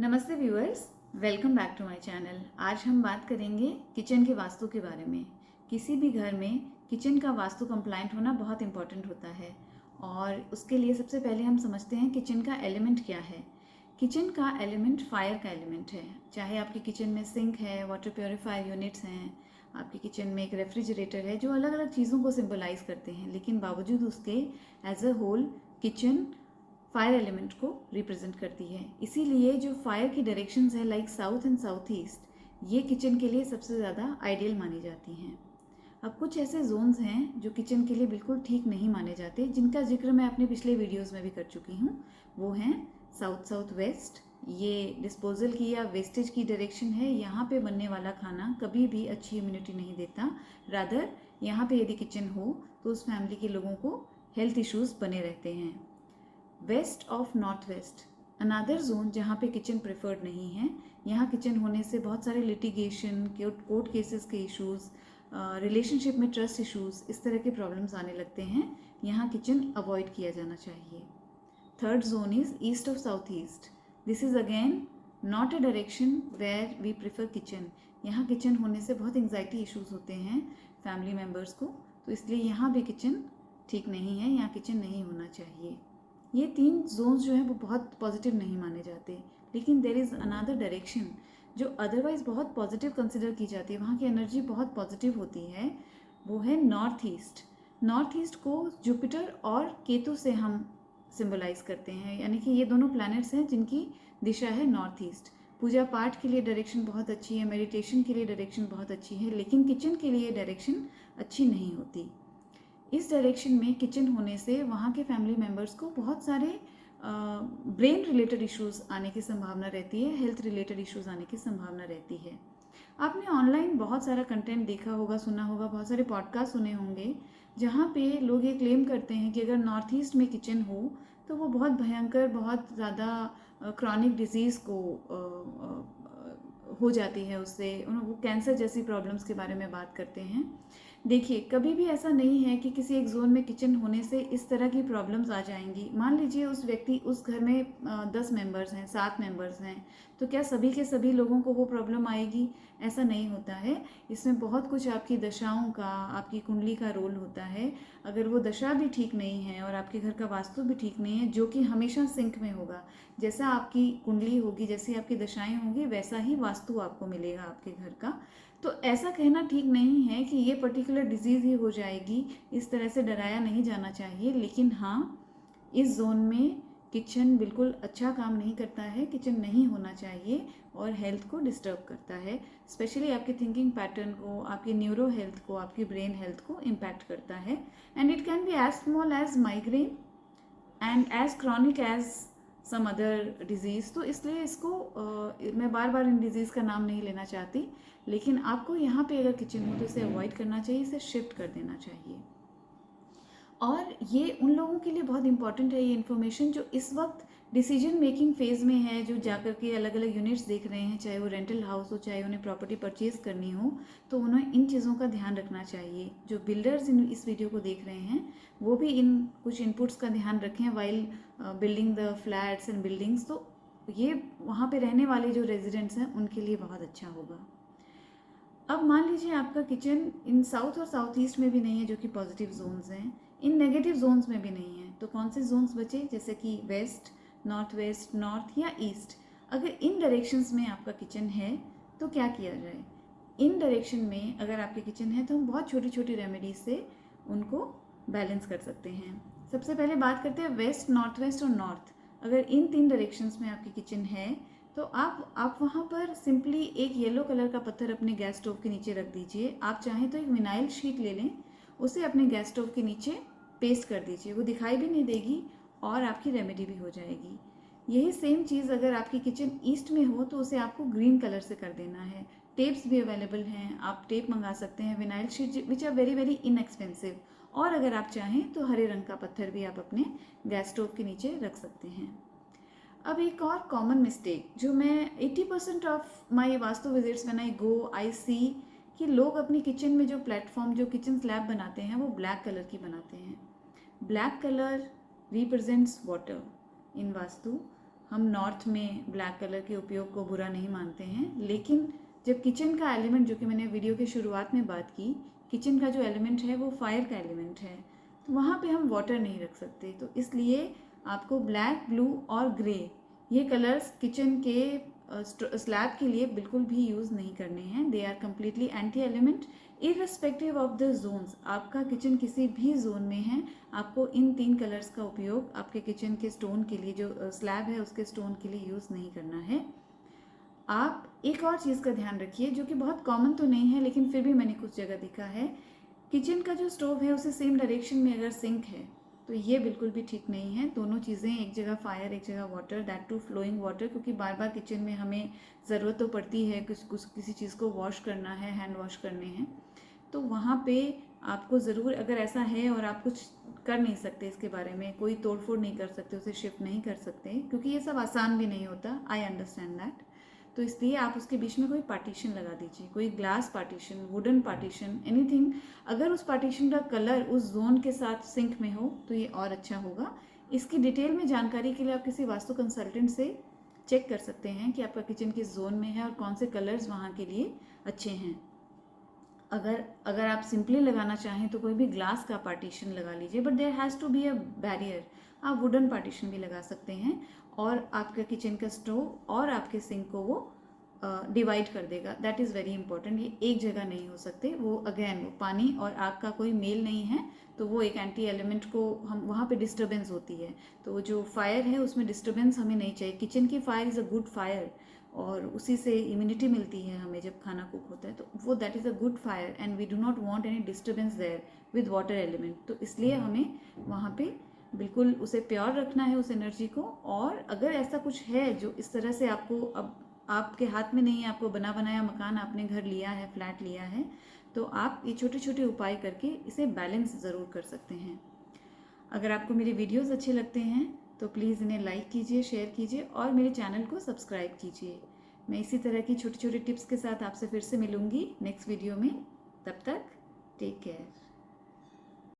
नमस्ते viewers, welcome back to my channel. आज हम बात करेंगे किचन के वास्तु के बारे में। किसी भी घर में किचन का वास्तु कंप्लाइंट होना बहुत इंपॉर्टेंट होता है और उसके लिए सबसे पहले हम समझते हैं किचन का एलिमेंट क्या है। किचन का एलिमेंट फायर का एलिमेंट है। चाहे आपकी किचन में सिंक है, वाटर प्योरीफायर यूनिट्स हैं, आपकी किचन में एक रेफ्रिजरेटर है, जो अलग अलग चीज़ों को सिंबलाइज करते हैं, लेकिन बावजूद उसके as a whole kitchen fire element को रिप्रेजेंट करती है। इसीलिए जो फायर की डायरेक्शंस है like south and south east, ये किचन के लिए सबसे ज़्यादा आइडियल मानी जाती हैं। अब कुछ ऐसे जोन्स हैं जो किचन के लिए बिल्कुल ठीक नहीं माने जाते, जिनका जिक्र मैं अपने पिछले वीडियोस में भी कर चुकी हूँ। वो हैं साउथ साउथ वेस्ट। ये डिस्पोजल की या वेस्टेज की डायरेक्शन है। यहाँ पे बनने वाला खाना कभी भी अच्छी इम्यूनिटी नहीं देता। रादर यहाँ पे यदि किचन हो तो उस फैमिली के लोगों को हेल्थ इश्यूज बने रहते हैं। West of north west, another zone जहाँ पे किचन प्रेफर्ड नहीं है। यहाँ किचन होने से बहुत सारे लिटिगेशन, कोर्ट केसेस के इश्यूज, रिलेशनशिप में ट्रस्ट इश्यूज, इस तरह के प्रॉब्लम्स आने लगते हैं। यहाँ किचन अवॉइड किया जाना चाहिए। Third zone is east of south east. This is again not a direction where we prefer kitchen. यहाँ किचन होने से बहुत एंग्जाइटी इश्यूज होते हैं फैमिली मेम्बर्स को, तो इसलिए यहाँ भी किचन ठीक नहीं है, यहाँ किचन नहीं होना चाहिए। ये तीन जोन्स जो हैं वो बहुत पॉजिटिव नहीं माने जाते, लेकिन देर इज़ अनदर डायरेक्शन जो अदरवाइज बहुत पॉजिटिव कंसिडर की जाती है, वहाँ की एनर्जी बहुत पॉजिटिव होती है। वो है नॉर्थ ईस्ट। नॉर्थ ईस्ट को जुपिटर और केतु से हम सिंबलाइज करते हैं, यानी कि ये दोनों प्लैनेट्स हैं जिनकी दिशा है नॉर्थ ईस्ट। पूजा पाठ के लिए डायरेक्शन बहुत अच्छी है, मेडिटेशन के लिए डायरेक्शन बहुत अच्छी है, लेकिन किचन के लिए डायरेक्शन अच्छी नहीं होती। इस डायरेक्शन में किचन होने से वहाँ के फैमिली मेम्बर्स को बहुत सारे ब्रेन रिलेटेड इश्यूज आने की संभावना रहती है, हेल्थ रिलेटेड इश्यूज आने की संभावना रहती है। आपने ऑनलाइन बहुत सारा कंटेंट देखा होगा, सुना होगा, बहुत सारे पॉडकास्ट सुने होंगे, जहाँ पे लोग ये क्लेम करते हैं कि अगर नॉर्थ ईस्ट में किचन हो तो वो बहुत भयंकर, बहुत ज़्यादा क्रॉनिक डिजीज़ को हो जाती है, उससे वो कैंसर जैसी प्रॉब्लम्स के बारे में बात करते हैं। देखिए, कभी भी ऐसा नहीं है कि किसी एक जोन में किचन होने से इस तरह की प्रॉब्लम्स आ जाएंगी। मान लीजिए उस घर में 10 मेंबर्स हैं, 7 मेंबर्स हैं, तो क्या सभी के सभी लोगों को वो प्रॉब्लम आएगी? ऐसा नहीं होता है। इसमें बहुत कुछ आपकी दशाओं का, आपकी कुंडली का रोल होता है। अगर वो दशा भी ठीक नहीं है और आपके घर का वास्तु भी ठीक नहीं है, जो कि हमेशा सिंक में होगा, जैसा आपकी कुंडली होगी, जैसी आपकी दशाएं होंगी, वैसा ही वास्तु आपको मिलेगा आपके घर का। तो ऐसा कहना ठीक नहीं है कि ये पर्टिकुलर डिजीज़ ही हो जाएगी, इस तरह से डराया नहीं जाना चाहिए। लेकिन हाँ, इस जोन में किचन बिल्कुल अच्छा काम नहीं करता है, किचन नहीं होना चाहिए और हेल्थ को डिस्टर्ब करता है, स्पेशली आपके थिंकिंग पैटर्न को, आपकी न्यूरो हेल्थ को, आपकी ब्रेन हेल्थ को इम्पैक्ट करता है। And it can be as small as migraine and as chronic as some other disease. तो इसलिए इसको मैं बार बार इन डिजीज़ का नाम नहीं लेना चाहती, लेकिन आपको यहाँ पे अगर किचन हो तो इसे अवॉइड करना चाहिए, इसे शिफ्ट कर देना चाहिए। और ये उन लोगों के लिए बहुत इंपॉर्टेंट है ये इन्फॉर्मेशन जो इस वक्त डिसीजन मेकिंग फेज़ में है, जो जाकर के अलग अलग यूनिट्स देख रहे हैं, चाहे वो रेंटल हाउस हो, चाहे उन्हें प्रॉपर्टी परचेज करनी हो, तो उन्हें इन चीज़ों का ध्यान रखना चाहिए। जो बिल्डर्स इस वीडियो को देख रहे हैं वो भी इन कुछ इनपुट्स का ध्यान रखें while building the flats and buildings. तो ये वहाँ पे रहने वाले जो रेजिडेंट्स हैं उनके लिए बहुत अच्छा होगा। अब मान लीजिए आपका किचन इन साउथ और साउथ ईस्ट में भी नहीं है, जो कि पॉजिटिव जोन्स हैं, इन नेगेटिव जोन्स में भी नहीं है, तो कौन से जोन्स बचे? जैसे कि वेस्ट, नॉर्थ वेस्ट, नॉर्थ या ईस्ट। अगर इन डायरेक्शंस में आपका किचन है तो क्या किया जाए? इन डायरेक्शन में अगर आपके किचन है तो हम बहुत छोटी छोटी रेमेडीज से उनको बैलेंस कर सकते हैं। सबसे पहले बात करते हैं वेस्ट, नॉर्थ वेस्ट और नॉर्थ। अगर इन 3 डायरेक्शंस में आपकी किचन है तो आप वहाँ पर सिंपली एक येलो कलर का पत्थर अपने गैस स्टोव के नीचे रख दीजिए। आप चाहें तो एक विनाइल शीट ले लें, उसे अपने गैस स्टोव के नीचे पेस्ट कर दीजिए। वो दिखाई भी नहीं देगी और आपकी रेमेडी भी हो जाएगी। यही सेम चीज़ अगर आपकी किचन ईस्ट में हो तो उसे आपको ग्रीन कलर से कर देना है। टेप्स भी अवेलेबल हैं, आप टेप मंगा सकते हैं, vinyl sheet which are very very inexpensive. और अगर आप चाहें तो हरे रंग का पत्थर भी आप अपने गैस स्टोव के नीचे रख सकते हैं। अब एक और कॉमन मिस्टेक जो मैं 80% of my vastu visits when I go I see कि लोग अपनी किचन में जो प्लेटफॉर्म, जो किचन स्लैब बनाते हैं वो ब्लैक कलर की बनाते हैं। Black colour represents water in vastu. हम नॉर्थ में ब्लैक कलर के उपयोग को बुरा नहीं मानते हैं, लेकिन जब किचन का एलिमेंट, जो कि मैंने वीडियो के शुरुआत में बात की, किचन का जो एलिमेंट है वो फायर का एलिमेंट है, तो वहाँ पे हम वाटर नहीं रख सकते। तो इसलिए आपको ब्लैक, ब्लू और ग्रे ये कलर्स किचन के स्लैब के लिए बिल्कुल भी यूज़ नहीं करने हैं। They are completely anti element irrespective of the zones. आपका किचन किसी भी जोन में है, आपको इन 3 कलर्स का उपयोग आपके किचन के स्टोन के लिए, जो स्लैब है उसके स्टोन के लिए यूज़ नहीं करना है। आप एक और चीज़ का ध्यान रखिए, जो कि बहुत कॉमन तो नहीं है लेकिन फिर भी मैंने कुछ जगह देखा है, किचन का जो स्टोव है उसे सेम डायरेक्शन में अगर सिंक है तो ये बिल्कुल भी ठीक नहीं है। दोनों चीज़ें, एक जगह फायर एक जगह water, that too flowing water, क्योंकि बार बार किचन में हमें ज़रूरत तो पड़ती है, कुछ किसी चीज़ को वॉश करना है, हैंड वॉश करने हैं, तो वहाँ पे आपको ज़रूर, अगर ऐसा है और आप कुछ कर नहीं सकते इसके बारे में, कोई तोड़फोड़ नहीं कर सकते, उसे शिफ्ट नहीं कर सकते, क्योंकि ये सब आसान भी नहीं होता, आई अंडरस्टैंड दैट, तो इसलिए आप उसके बीच में कोई पार्टीशन लगा दीजिए, कोई glass partition, wooden partition, anything. अगर उस पार्टीशन का कलर उस जोन के साथ सिंक में हो तो ये और अच्छा होगा। इसकी डिटेल में जानकारी के लिए आप किसी वास्तु कंसल्टेंट से चेक कर सकते हैं कि आपका किचन किस जोन में है और कौन से कलर्स वहाँ के लिए अच्छे हैं। अगर आप सिंपली लगाना चाहें तो कोई भी ग्लास का पार्टीशन लगा लीजिए, but there has to be a barrier. आप वुडन पार्टीशन भी लगा सकते हैं और आपका किचन का स्टोव और आपके सिंक को वो डिवाइड कर देगा। That is very important. ये एक जगह नहीं हो सकते, वो अगेन वो पानी और आग का कोई मेल नहीं है, तो वो एक एंटी एलिमेंट को हम वहाँ पे डिस्टर्बेंस होती है, तो जो फायर है उसमें डिस्टर्बेंस हमें नहीं चाहिए। किचन की fire is a good fire और उसी से इम्यूनिटी मिलती है हमें जब खाना कुक होता है, तो वो that is a good fire and we do not want any disturbance there with water element. तो इसलिए हमें वहाँ पे बिल्कुल उसे प्योर रखना है, उस एनर्जी को। और अगर ऐसा कुछ है जो इस तरह से आपको, अब आपके हाथ में नहीं है, आपको बना बनाया मकान आपने घर लिया है, फ्लैट लिया है, तो आप ये छोटे छोटे उपाय करके इसे बैलेंस ज़रूर कर सकते हैं। अगर आपको मेरे वीडियोस अच्छे लगते हैं तो प्लीज़ इन्हें लाइक कीजिए, शेयर कीजिए और मेरे चैनल को सब्सक्राइब कीजिए। मैं इसी तरह की छोटी छोटी टिप्स के साथ आपसे फिर से मिलूंगी नेक्स्ट वीडियो में। तब तक टेक केयर।